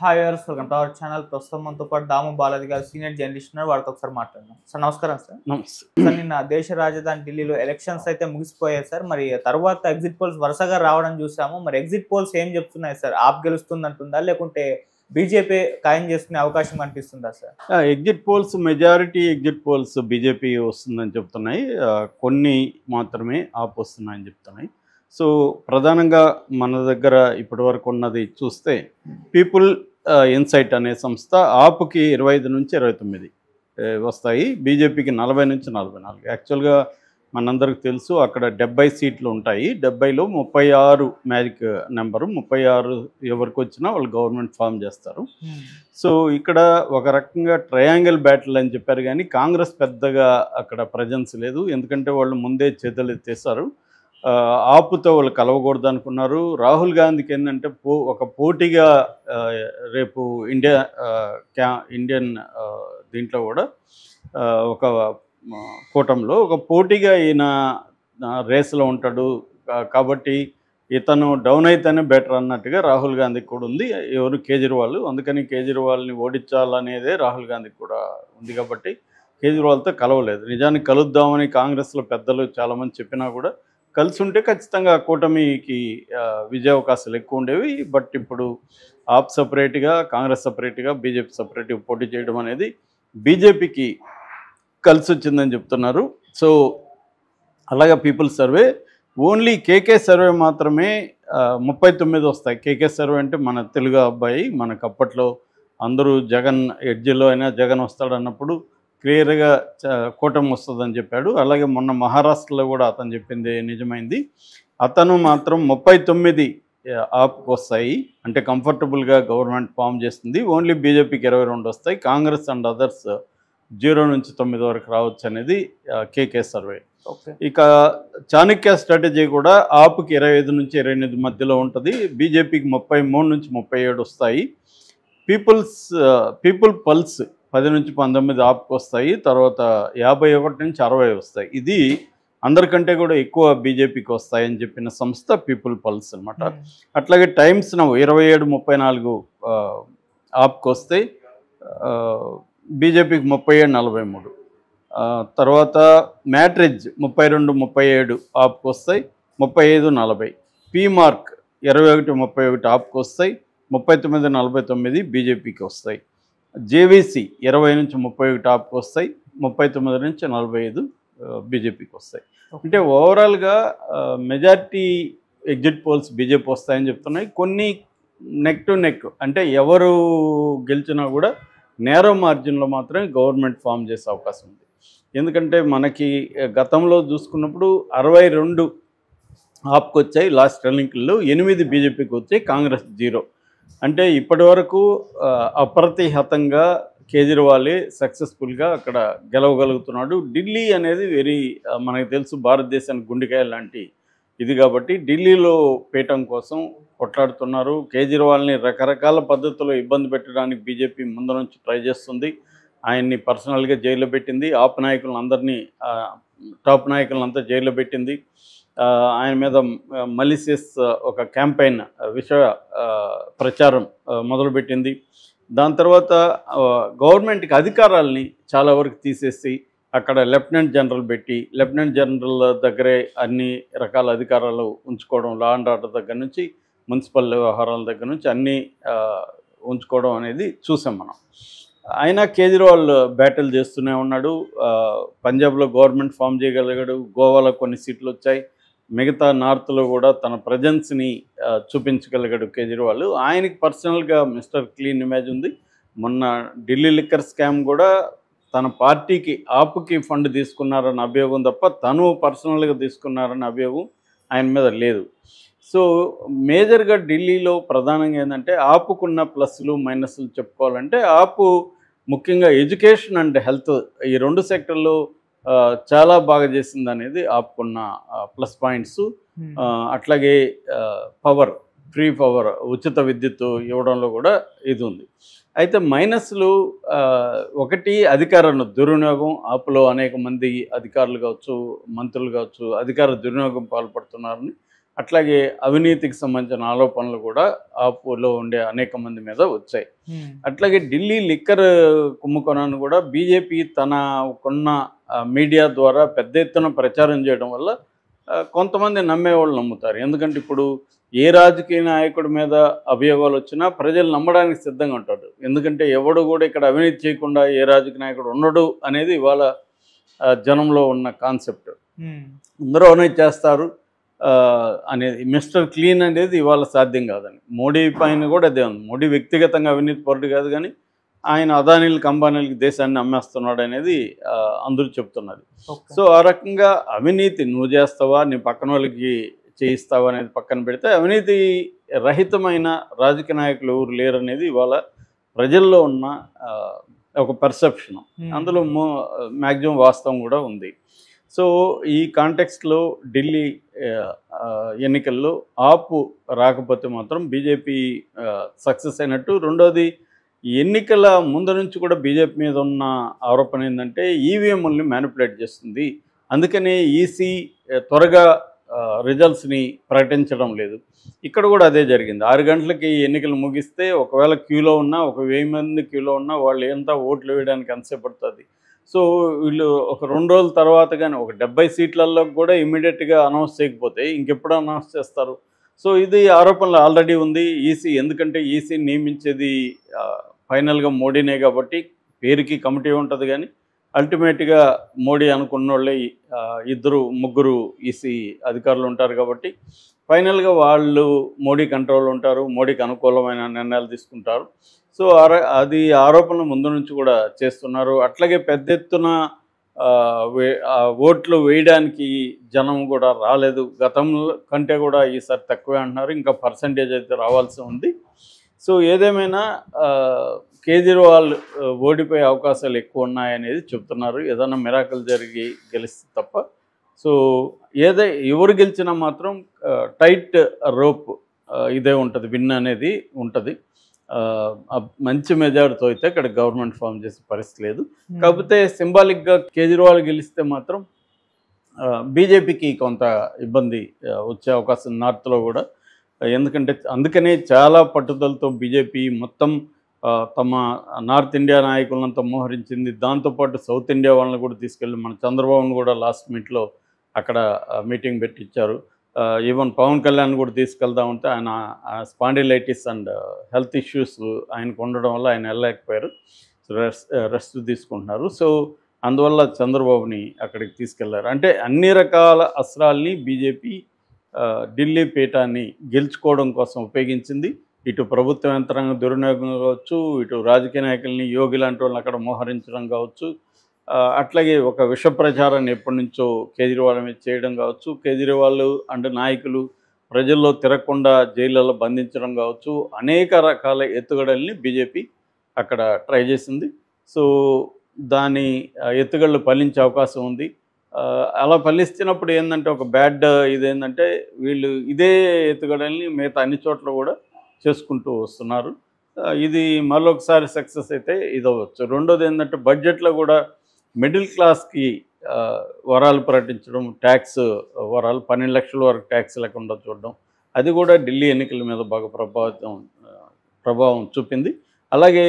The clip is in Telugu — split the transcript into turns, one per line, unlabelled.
Hi viewers, welcome to our channel. ప్రస్తుతం మనతో పాటు దాము బాలాజీ గారు సీనియర్ జర్నలిస్ట్ ఉన్నారు. వారితో ఒకసారి మాట్లాడదాం. సార్ నమస్కారం సార్.
నమస్తే.
సార్ నిన్న దేశ రాజధాని ఢిల్లీలో ఎలక్షన్స్ అయితే ముగిసిపోయాయి సార్. మరి తర్వాత ఎగ్జిట్ పోల్స్ వరుసగా రావడం చూసాము. మరి ఎగ్జిట్ పోల్స్ ఏం చెప్తున్నాయి సార్? ఆప్ గెలుస్తుంది అంటుందా, లేకుంటే బీజేపీ ఖాయం చేసుకునే అవకాశం కనిపిస్తుందా sir?
Exit polls majority exit polls BJP వస్తుందని చెప్తున్నాయి. కొన్ని మాత్రమే ఆప్ వస్తున్నాయని చెప్తున్నాయి. సో ప్రధానంగా మన దగ్గర ఇప్పటివరకు ఉన్నది చూస్తే పీపుల్ ఇన్సైట్ అనే సంస్థ ఆప్కి 25 నుంచి 29 వస్తాయి, బీజేపీకి 40 నుంచి 44. యాక్చువల్గా మనందరికి తెలుసు అక్కడ 70 సీట్లు ఉంటాయి. 70లో 36 మ్యాజిక్ నెంబరు. 36 ఎవరికి వచ్చినా వాళ్ళు గవర్నమెంట్ ఫామ్ చేస్తారు. సో ఇక్కడ ఒక రకంగా ట్రయాంగిల్ బ్యాటిల్ అని చెప్పారు, కానీ కాంగ్రెస్ పెద్దగా అక్కడ ప్రజెన్స్ లేదు. ఎందుకంటే వాళ్ళు ముందే చేతులు ఎత్తేసారు. ఆపుతో వాళ్ళు కలవకూడదు అనుకున్నారు. రాహుల్ గాంధీకి ఏంటంటే ఒక పోటీగా రేపు ఇండియన్ దీంట్లో కూడా ఒక కూటమిలో ఒక పోటీగా ఈయన రేసులో ఉంటాడు. కాబట్టి ఇతను డౌన్ అయితేనే బెటర్ అన్నట్టుగా రాహుల్ గాంధీకి కూడా ఉంది. ఎవరు కేజ్రీవాల్. అందుకని కేజ్రీవాల్ని ఓడించాలనేదే రాహుల్ గాంధీకి కూడా ఉంది. కాబట్టి కేజ్రీవాల్తో కలవలేదు. నిజానికి కలుద్దామని కాంగ్రెస్లో పెద్దలు చాలామంది చెప్పినా కూడా కలిసి ఉంటే ఖచ్చితంగా కూటమికి విజయ అవకాశాలు ఎక్కువ ఉండేవి. బట్ ఇప్పుడు ఆప్ సపరేట్గా, కాంగ్రెస్ సపరేట్గా, బీజేపీ సపరేట్గా పోటీ చేయడం అనేది బీజేపీకి కలిసి వచ్చిందని చెప్తున్నారు. సో అలాగే people survey only KK survey మాత్రమే 39 వస్తాయి. కేకే సర్వే అంటే మన తెలుగు అబ్బాయి, మనకు అప్పట్లో అందరూ జగన్ ఎడ్జిలో అయినా జగన్ వస్తాడన్నప్పుడు క్లియర్గా కూటమి వస్తుందని చెప్పాడు. అలాగే మొన్న మహారాష్ట్రలో కూడా అతను చెప్పింది నిజమైంది. అతను మాత్రం 39 ఆప్కి వస్తాయి, అంటే కంఫర్టబుల్గా గవర్నమెంట్ ఫామ్ చేస్తుంది. ఓన్లీ బీజేపీకి 22 వస్తాయి. కాంగ్రెస్ అండ్ అదర్స్ 0 నుంచి 9 వరకు రావచ్చు అనేది కేకే సర్వే. ఇక చాణక్య స్ట్రాటజీ కూడా ఆప్కి 25 నుంచి 28 మధ్యలో ఉంటుంది. బీజేపీకి 33 నుంచి 37 వస్తాయి. పీపుల్ పల్స్ 10 నుంచి 19 ఆప్కి వస్తాయి. తర్వాత 51 నుంచి 60 వస్తాయి. ఇది అందరికంటే కూడా ఎక్కువ బీజేపీకి వస్తాయని చెప్పిన సంస్థ పీపుల్ పల్స్ అనమాట. అట్లాగే టైమ్స్ నౌ 27-34 ఆప్కి వస్తాయి. బీజేపీకి 37-43. తర్వాత మ్యాట్రిజ్ 32-37 ఆప్కి వస్తాయి. 35-40. పీమార్క్ 21-31 ఆప్కి వస్తాయి. 39-49 బీజేపీకి వస్తాయి. జేవీసీ 20 నుంచి 31 ఆప్కి వస్తాయి. 39 నుంచి 45 బీజేపీకి వస్తాయి. అంటే ఓవరాల్గా మెజారిటీ ఎగ్జిట్ పోల్స్ బీజేపీ వస్తాయని చెప్తున్నాయి. కొన్ని నెక్ టు నెక్, అంటే ఎవరు గెలిచినా కూడా నేరో మార్జిన్లో మాత్రమే గవర్నమెంట్ ఫామ్ చేసే అవకాశం ఉంది. ఎందుకంటే మనకి గతంలో చూసుకున్నప్పుడు 62 ఆప్కి వచ్చాయి లాస్ట్ ఎన్నికల్లో, 8 బీజేపీకి వచ్చాయి, కాంగ్రెస్ 0. అంటే ఇప్పటి వరకు అప్రతిహతంగా కేజ్రీవాలే సక్సెస్ఫుల్గా అక్కడ గెలవగలుగుతున్నాడు. ఢిల్లీ అనేది మనకు తెలుసు భారతదేశానికి గుండెకాయ లాంటి ఇది. కాబట్టి ఢిల్లీలో పీఠం కోసం కొట్లాడుతున్నారు. కేజ్రీవాల్ని రకరకాల పద్ధతుల్లో ఇబ్బంది పెట్టడానికి బీజేపీ ముందు నుంచి ట్రై చేస్తుంది. ఆయన్ని పర్సనల్గా జైల్లో పెట్టింది. ఆప్ నాయకులందరినీ, టాప్ నాయకులంతా జైల్లో పెట్టింది. ఆయన మీద మలిసియస్ ఒక క్యాంపెయిన్, విష ప్రచారం మొదలుపెట్టింది. దాని తర్వాత గవర్నమెంట్కి అధికారాలని చాలా వరకు తీసేసి అక్కడ లెఫ్టినెంట్ జనరల్ పెట్టి, లెఫ్టినెంట్ జనరల్ దగ్గరే అన్ని రకాల అధికారాలు ఉంచుకోవడం, లా అండ్ ఆర్డర్ దగ్గర నుంచి మున్సిపల్ వ్యవహారాల దగ్గర నుంచి అన్నీ ఉంచుకోవడం అనేది చూసాం మనం. అయినా కేజ్రీవాల్ బ్యాటిల్ చేస్తూనే ఉన్నాడు. పంజాబ్లో గవర్నమెంట్ ఫామ్ చేయగలిగాడు. గోవాలో కొన్ని సీట్లు వచ్చాయి. మిగతా నార్త్లో కూడా తన ప్రజెన్స్ని చూపించగలిగాడు కేజ్రీవాల్. ఆయనకి పర్సనల్గా మిస్టర్ క్లీన్ ఇమేజ్ ఉంది. మొన్న ఢిల్లీ లిక్కర్ స్కామ్ కూడా తన పార్టీకి ఆప్కి ఫండ్ తీసుకున్నారన్న అభియోగం తప్ప తను పర్సనల్గా తీసుకున్నారన్న అభియోగం ఆయన మీద లేదు. సో మేజర్గా ఢిల్లీలో ప్రధానంగా ఏంటంటే ఆపుకున్న ప్లస్లు మైనస్లు చెప్పుకోవాలంటే, ఆపు ముఖ్యంగా ఎడ్యుకేషన్ అండ్ హెల్త్, ఈ 2 సెక్టర్లో చాలా బాగా చేసింది అనేది ఆపుకున్న ప్లస్ పాయింట్స్. అట్లాగే ఫ్రీ పవర్, ఉచిత విద్యుత్ ఇవ్వడంలో కూడా ఇది ఉంది. అయితే మైనస్లు ఒకటి అధికార దుర్వినియోగం. ఆపులో అనేక మంది అధికారులు కావచ్చు, మంత్రులు కావచ్చు, అధికార దుర్వినియోగం పాల్పడుతున్నారని అట్లాగే అవినీతికి సంబంధించిన ఆరోపణలు కూడా ఆపులో ఉండే అనేక మంది మీద వచ్చాయి. అట్లాగే ఢిల్లీ లిక్కర్ కుంభకోణాన్ని కూడా బీజేపీ తన కొన్న మీడియా ద్వారా పెద్ద ఎత్తున ప్రచారం చేయడం వల్ల కొంతమంది నమ్మేవాళ్ళు నమ్ముతారు. ఎందుకంటే ఇప్పుడు ఏ రాజకీయ నాయకుడి మీద అభియోగాలు వచ్చినా ప్రజలు నమ్మడానికి సిద్ధంగా ఉంటారు. ఎందుకంటే ఎవడు కూడా ఇక్కడ అవినీతి చేయకుండా ఏ రాజకీయ నాయకుడు ఉండడు అనేది ఇవాళ జనంలో ఉన్న కాన్సెప్ట్. అందరూ అవినీతి చేస్తారు అనేది, మిస్టర్ క్లీన్ అనేది ఇవాళ సాధ్యం కాదని మోడీ పైన కూడా అదే ఉంది. మోడీ వ్యక్తిగతంగా అవినీతి పరుడు కాదు, కానీ ఆయన అదానీలకు అంబానీలకు దేశాన్ని అమ్మేస్తున్నాడు అనేది అందరూ చెప్తున్నది. సో ఆ రకంగా అవినీతి నువ్వు చేస్తావా, నీ పక్కన వాళ్ళకి చేయిస్తావా అనేది పక్కన పెడితే అవినీతి రహితమైన రాజకీయ నాయకులు ఎవరు లేరు అనేది ఇవాళ ప్రజల్లో ఉన్న ఒక పర్సెప్షన్. అందులో మ్యాక్సిమం వాస్తవం కూడా ఉంది. సో ఈ కాంటెక్స్ట్లో ఢిల్లీ ఎన్నికల్లో ఆపు రాకపోతే మాత్రం బీజేపీ సక్సెస్ అయినట్టు. రెండోది, ఎన్నికల ముందు నుంచి కూడా బీజేపీ మీద ఉన్న ఆరోపణ ఏంటంటే ఈవీఎంలని మ్యానిపులేట్ చేస్తుంది, అందుకనే ఈసీ త్వరగా రిజల్ట్స్ని ప్రకటించడం లేదు. ఇక్కడ కూడా అదే జరిగింది. 6 గంటలకి ఎన్నికలు ముగిస్తే ఒకవేళ క్యూలో ఉన్నా, ఒక 1000 మంది క్యూలో ఉన్నా వాళ్ళు ఎంత ఓట్లు వేయడానికి ఎంతసేపు పడుతుంది. సో వీళ్ళు ఒక 2 రోజుల తర్వాత కానీ ఒక 70 సీట్లలో కూడా ఇమీడియట్గా అనౌన్స్ చేయకపోతే ఇంకెప్పుడు అనౌన్స్ చేస్తారు. సో ఇది ఆరోపణలు ఆల్రెడీ ఉంది ఈసీ. ఎందుకంటే ఈసీ నియమించేది ఫైనల్గా మోడీనే కాబట్టి పేరుకి కమిటీ ఉంటుంది, కానీ అల్టిమేట్గా మోడీ అనుకున్న వాళ్ళే 2-3 ఈసీ అధికారులు ఉంటారు కాబట్టి ఫైనల్గా వాళ్ళు మోడీ కంట్రోల్ ఉంటారు, మోడీకి అనుకూలమైన నిర్ణయాలు తీసుకుంటారు. సో అది ఆరోపణలు ముందు నుంచి కూడా చేస్తున్నారు. అట్లాగే పెద్ద ఎత్తున ఓట్లు వేయడానికి జనం కూడా రాలేదు. గతంలో కంటే కూడా ఈసారి తక్కువే అంటున్నారు, ఇంకా పర్సంటేజ్ అయితే రావాల్సి ఉంది. సో ఏదేమైనా కేజ్రీవాల్ ఓడిపోయే అవకాశాలు ఎక్కువ ఉన్నాయనేది చెప్తున్నారు, ఏదైనా మిరాకిల్ జరిగి గెలిస్తే తప్ప. సో ఎవరు గెలిచినా మాత్రం టైట్ రోప్ ఇదే ఉంటుంది, విన్ అనేది ఉంటుంది. మంచి మెజారిటీతో అయితే ఇక్కడ గవర్నమెంట్ ఫామ్ చేసే పరిస్థితి లేదు. కాకపోతే సింబాలిక్గా కేజ్రీవాల్ గెలిస్తే మాత్రం బీజేపీకి కొంత ఇబ్బంది వచ్చే అవకాశం నార్త్లో కూడా. ఎందుకంటే అందుకనే చాలా పట్టుదలతో బీజేపీ మొత్తం తమ నార్త్ ఇండియా నాయకులంతా మోహరించింది. దాంతోపాటు సౌత్ ఇండియా వాళ్ళని కూడా తీసుకెళ్ళి మన చంద్రబాబును కూడా లాస్ట్ మీట్లో అక్కడ మీటింగ్ పెట్టించారు. ఈవెన్ పవన్ కళ్యాణ్ కూడా తీసుకెళ్దామంటే ఆయన స్పాండిలైటిస్ అండ్ హెల్త్ ఇష్యూస్ ఆయనకు ఉండడం వల్ల ఆయన వెళ్ళలేకపోయారు, రెస్ట్ తీసుకుంటున్నారు. సో అందువల్ల చంద్రబాబుని అక్కడికి తీసుకెళ్లారు. అంటే అన్ని రకాల అస్త్రాల్ని బీజేపీ ఢిల్లీ పీఠాన్ని గెలుచుకోవడం కోసం ఉపయోగించింది. ఇటు ప్రభుత్వ యంత్రాంగం దుర్వినియోగం కావచ్చు, ఇటు రాజకీయ నాయకుల్ని యోగి లాంటి వాళ్ళని అక్కడ మోహరించడం కావచ్చు, అట్లాగే ఒక విష ప్రచారాన్ని ఎప్పటి నుంచో కేజ్రీవాల్ మీద చేయడం కావచ్చు, కేజ్రీవాల్ అండ్ నాయకులు ప్రజల్లో తిరగకుండా జైళ్ళలో బంధించడం కావచ్చు, అనేక రకాల ఎత్తుగడల్ని బీజేపీ అక్కడ ట్రై చేసింది. సో దాని ఎత్తుగడలు ఫలించే అవకాశం ఉంది. అలా ఫలిస్తున్నప్పుడు ఏంటంటే ఒక బ్యాడ్ ఇదేంటంటే వీళ్ళు ఇదే ఎత్తుగడల్ని మిగతా అన్ని చోట్ల కూడా చేసుకుంటూ వస్తున్నారు. ఇది మరొకసారి సక్సెస్ అయితే ఇది అవ్వచ్చు. రెండోది ఏంటంటే బడ్జెట్లో కూడా మిడిల్ క్లాస్కి వరాలు ప్రకటించడం, ట్యాక్స్ వరాలు 12 లక్షల వరకు ట్యాక్స్ లేకుండా చూడడం, అది కూడా ఢిల్లీ ఎన్నికల మీద బాగా ప్రభావం చూపింది. అలాగే